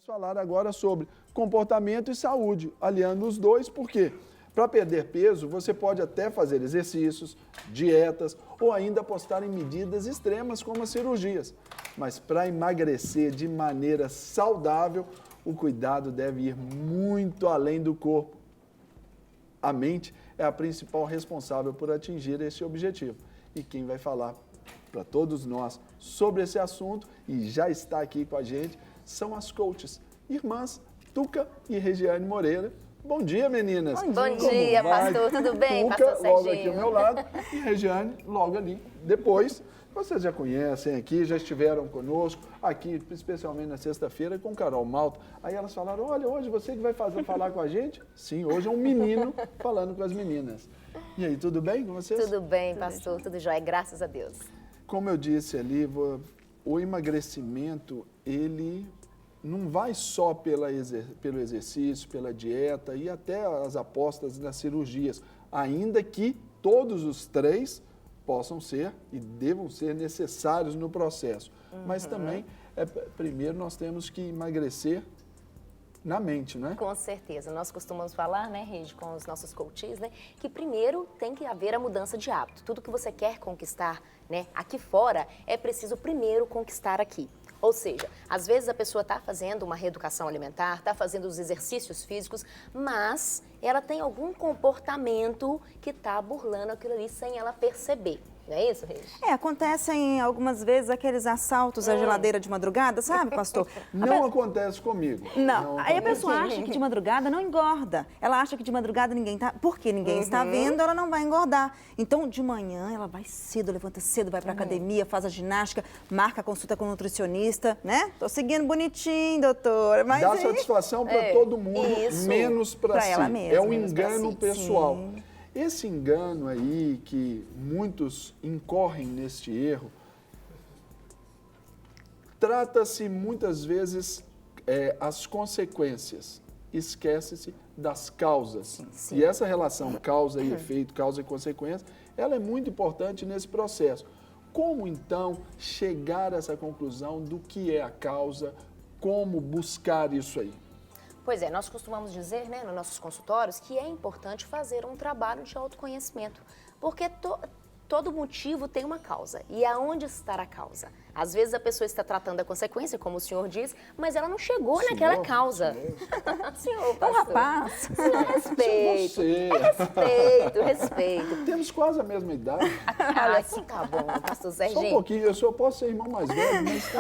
Vamos falar agora sobre comportamento e saúde, aliando os dois, por quê? Para perder peso, você pode até fazer exercícios, dietas ou ainda apostar em medidas extremas como as cirurgias. Mas para emagrecer de maneira saudável, o cuidado deve ir muito além do corpo. A mente é a principal responsável por atingir esse objetivo. E quem vai falar para todos nós sobre esse assunto e já está aqui com a gente são as coaches, irmãs Tuca e Regiane Moreira. Bom dia, meninas. Bom dia, pastor. Tudo bem, Tuca, pastor Serginho? logo aqui ao meu lado, e Regiane logo ali depois. Vocês já conhecem aqui, já estiveram conosco, aqui especialmente na sexta-feira com Carol Malta. Aí elas falaram, olha, hoje você que vai falar com a gente? Sim, hoje é um menino falando com as meninas. E aí, tudo bem com vocês? Tudo bem, pastor, tudo jóia, graças a Deus. Como eu disse ali, o emagrecimento, ele não vai só pelo exercício, pela dieta e até as apostas nas cirurgias, ainda que todos os três possam ser e devam ser necessários no processo. Mas também, primeiro nós temos que emagrecer na mente, né? Com certeza. Nós costumamos falar, né, Regi, com os nossos coaches, né, que primeiro tem que haver a mudança de hábito. Tudo que você quer conquistar, né, aqui fora, é preciso primeiro conquistar aqui. Ou seja, às vezes a pessoa está fazendo uma reeducação alimentar, está fazendo os exercícios físicos, mas ela tem algum comportamento que está burlando aquilo ali sem ela perceber. Não é isso, Regi? Acontecem algumas vezes aqueles assaltos à geladeira de madrugada, sabe, pastor? Não acontece comigo. Não. Aí a acontece. pessoa acha que de madrugada não engorda. Ela acha que de madrugada ninguém tá... Porque ninguém está vendo, ela não vai engordar. Então, de manhã, ela vai cedo, levanta cedo, vai pra academia, faz a ginástica, marca a consulta com o nutricionista, né? Tô seguindo bonitinho, doutora. Mas Dá aí... satisfação para todo mundo, Isso. menos para si. ela mesma, É um menos pra engano si. pessoal. Sim. Esse engano aí, que muitos incorrem neste erro, trata-se muitas vezes as consequências. Esquece-se das causas. Sim. E essa relação causa e efeito, causa e consequência, ela é muito importante nesse processo. Como, então, chegar a essa conclusão do que é a causa, como buscar isso aí? Pois é, nós costumamos dizer, né, nos nossos consultórios, que é importante fazer um trabalho de autoconhecimento, porque todo motivo tem uma causa. E aonde está a causa? Às vezes a pessoa está tratando a consequência, como o senhor diz, mas ela não chegou naquela causa. Senhor, pastor. rapaz. Senhor, respeito. Você. Respeito. Temos quase a mesma idade. Ah, que tá bom, pastor Só um Serginho. pouquinho, eu só posso ser irmão mais velho, mas...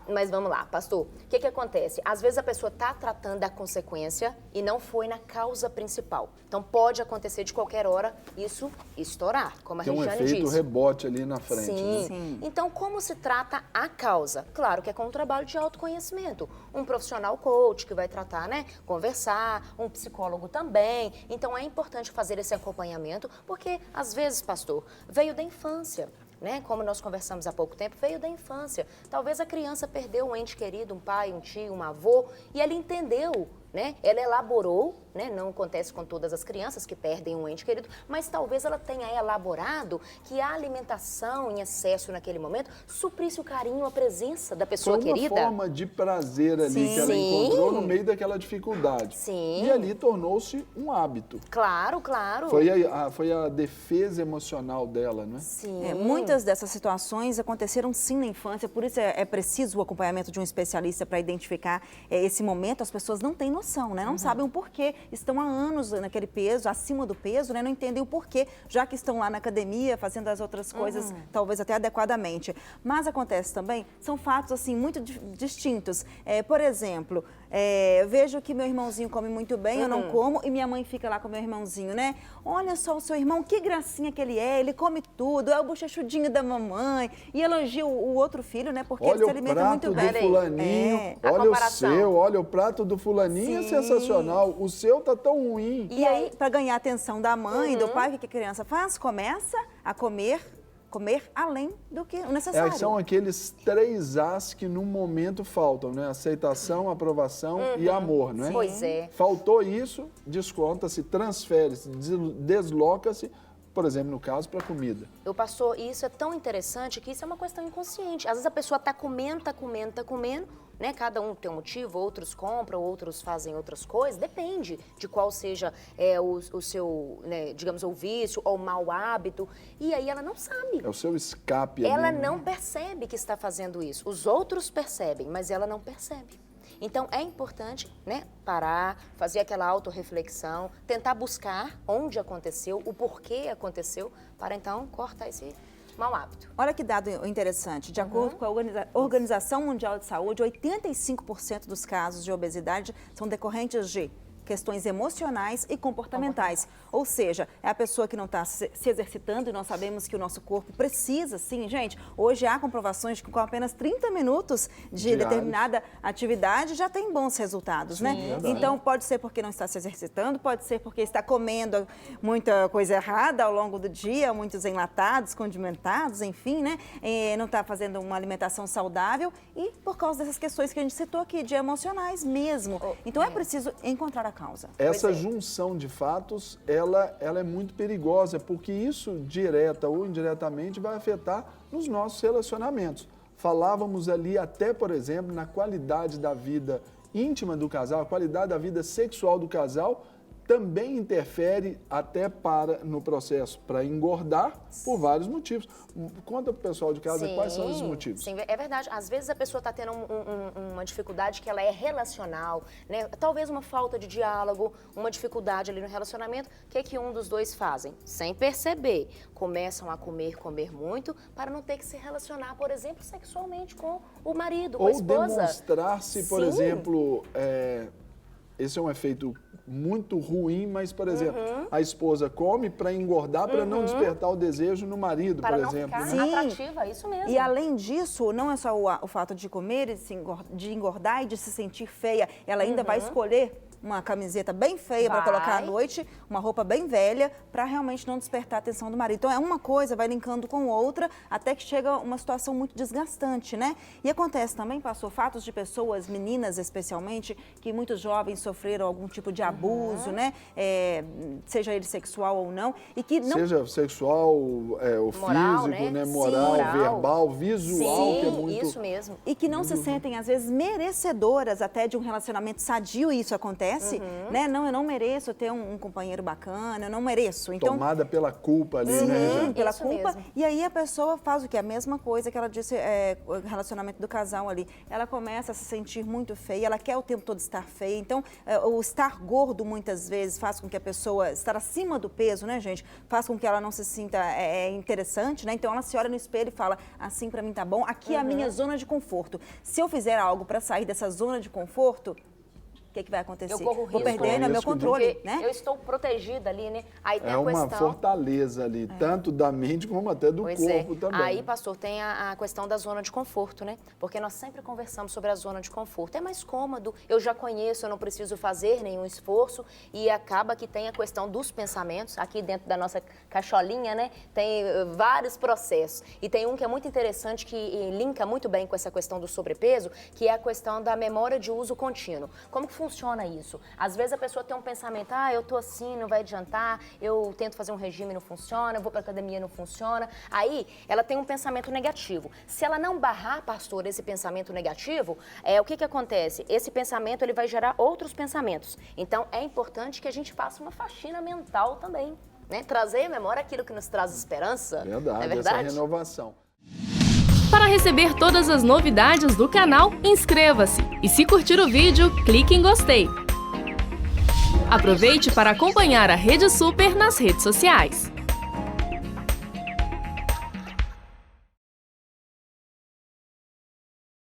Mas vamos lá, pastor. O que acontece? Às vezes a pessoa está tratando da consequência e não foi na causa principal. Então pode acontecer de qualquer hora isso estourar, como a Tem um Regiane efeito disse. rebote ali na frente, Sim. né? Sim. Então, como se trata a causa? Claro que é com um trabalho de autoconhecimento. Um profissional coach que vai tratar, né? Conversar, um psicólogo também. Então, é importante fazer esse acompanhamento, porque, às vezes, pastor, veio da infância. Né? Como nós conversamos há pouco tempo, veio da infância. Talvez a criança perdeu um ente querido, um pai, um tio, um avô, e ela entendeu, né? Ela elaborou, né? Não acontece com todas as crianças que perdem um ente querido, mas talvez ela tenha elaborado que a alimentação em excesso naquele momento suprisse o carinho, a presença da pessoa Foi uma querida. forma de prazer ali que ela Sim. encontrou no meio daquela dificuldade. Sim. E ali tornou-se um hábito. Claro, claro. Foi a defesa emocional dela, né? Sim. Muitas dessas situações aconteceram sim na infância, por isso é preciso o acompanhamento de um especialista para identificar esse momento. As pessoas não têm noção, né? Não sabem o porquê. Estão há anos naquele peso, acima do peso, né? Não entendem o porquê, já que estão lá na academia, fazendo as outras coisas, talvez até adequadamente. Mas acontece também, são fatos assim muito distintos. Por exemplo, vejo que meu irmãozinho come muito bem, eu não como, e minha mãe fica lá com meu irmãozinho, né? Olha só o seu irmão, que gracinha que ele come tudo, é o bochechudinho da mamãe, e elogia o outro filho, né? Porque ele se alimenta muito bem. Olha o prato do fulaninho, A olha o comparação. seu, olha o prato do fulaninho, é Sim. sensacional, o seu tá tão ruim. E aí, para ganhar a atenção da mãe e do pai, o que a criança faz? Começa a comer além do que o necessário. São aqueles 3 As que no momento faltam, né? Aceitação, aprovação e amor, né? Pois é. Faltou isso, desconta-se, transfere-se, desloca-se, por exemplo, no caso, para a comida. Eu pastor, e isso é tão interessante que isso é uma questão inconsciente. Às vezes a pessoa está comendo, né? Cada um tem um motivo, outros compram, outros fazem outras coisas, depende de qual seja o seu, né, digamos, o vício ou o mau hábito. E aí ela não sabe. É o seu escape. Ela ali, né? não percebe que está fazendo isso. Os outros percebem, mas ela não percebe. Então, é importante, né, parar, fazer aquela autorreflexão, tentar buscar onde aconteceu, o porquê aconteceu, para então cortar esse mau hábito. Olha que dado interessante. De acordo com a Organização Mundial de Saúde, 85% dos casos de obesidade são decorrentes de questões emocionais e comportamentais. Ou seja, é a pessoa que não está se exercitando, e nós sabemos que o nosso corpo precisa, sim, gente. Hoje há comprovações que com apenas 30 minutos de determinada atividade já tem bons resultados, né? Verdade. Então, pode ser porque não está se exercitando, pode ser porque está comendo muita coisa errada ao longo do dia, muitos enlatados, condimentados, enfim, né? Não está fazendo uma alimentação saudável e por causa dessas questões que a gente citou aqui, de emocionais mesmo. Então, é preciso encontrar a causa. Essa junção de fatos, ela é muito perigosa, porque isso, direta ou indiretamente, vai afetar nos nossos relacionamentos. Falávamos ali até, por exemplo, na qualidade da vida íntima do casal, a qualidade da vida sexual do casal, também interfere até no processo para engordar por vários motivos. Conta para o pessoal de casa quais são os motivos. Sim, é verdade. Às vezes a pessoa está tendo uma dificuldade que ela é relacional, né? Talvez uma falta de diálogo, uma dificuldade ali no relacionamento. O que um dos dois fazem? Sem perceber, começam a comer muito para não ter que se relacionar, por exemplo, sexualmente com o marido, com a esposa. Ou demonstrar-se, por exemplo, esse é um efeito muito ruim, mas, por exemplo, a esposa come para engordar, para não despertar o desejo no marido, para por não exemplo. ficar atrativa, isso mesmo. E além disso, não é só o fato de comer, de engordar e de se sentir feia, ela ainda vai escolher uma camiseta bem feia para colocar à noite, uma roupa bem velha, para realmente não despertar a atenção do marido. Então, é uma coisa, vai linkando com outra, até que chega uma situação muito desgastante, né? E acontece também, pastor, fatos de pessoas, meninas especialmente, que muitos jovens sofreram algum tipo de abuso, né? Seja ele sexual ou não, e que não... Seja sexual, o moral, físico, né? Sim, Moral, verbal, visual, sim, que é muito... isso mesmo. E que não se sentem, às vezes, merecedoras até de um relacionamento sadio, e isso acontece, né? Não, eu não mereço ter um companheiro bacana, eu não mereço. Então, tomada pela culpa ali, né? pela Isso culpa. mesmo. E aí a pessoa faz o quê? A mesma coisa que ela disse, o relacionamento do casal ali. Ela começa a se sentir muito feia, ela quer o tempo todo estar feia. Então, o estar gordo, muitas vezes, faz com que a pessoa, estar acima do peso, né, gente? Faz com que ela não se sinta interessante, né? Então, ela se olha no espelho e fala, assim pra mim tá bom, aqui é a minha zona de conforto. Se eu fizer algo para sair dessa zona de conforto, o que vai acontecer? Eu corro risco. Vou perder meu controle, né? Eu estou protegida ali, né? Aí tem É a uma questão... fortaleza ali, tanto da mente como até do corpo também. Aí, pastor, tem a questão da zona de conforto, né? Porque nós sempre conversamos sobre a zona de conforto. É mais cômodo, eu já conheço, eu não preciso fazer nenhum esforço, e acaba que tem a questão dos pensamentos. Aqui dentro da nossa cacholinha, né? Tem vários processos. E tem um que é muito interessante, que linka muito bem com essa questão do sobrepeso, que é a questão da memória de uso contínuo. Como que funciona isso? Às vezes a pessoa tem um pensamento, eu tô assim, não vai adiantar, eu tento fazer um regime, não funciona, eu vou pra academia, não funciona. Aí, ela tem um pensamento negativo. Se ela não barrar, pastor, esse pensamento negativo, o que acontece? Esse pensamento, ele vai gerar outros pensamentos. Então, é importante que a gente faça uma faxina mental também, né? Trazer à memória aquilo que nos traz esperança. Verdade, é verdade? essa renovação. Para receber todas as novidades do canal, inscreva-se e, se curtir o vídeo, clique em gostei. Aproveite para acompanhar a Rede Super nas redes sociais.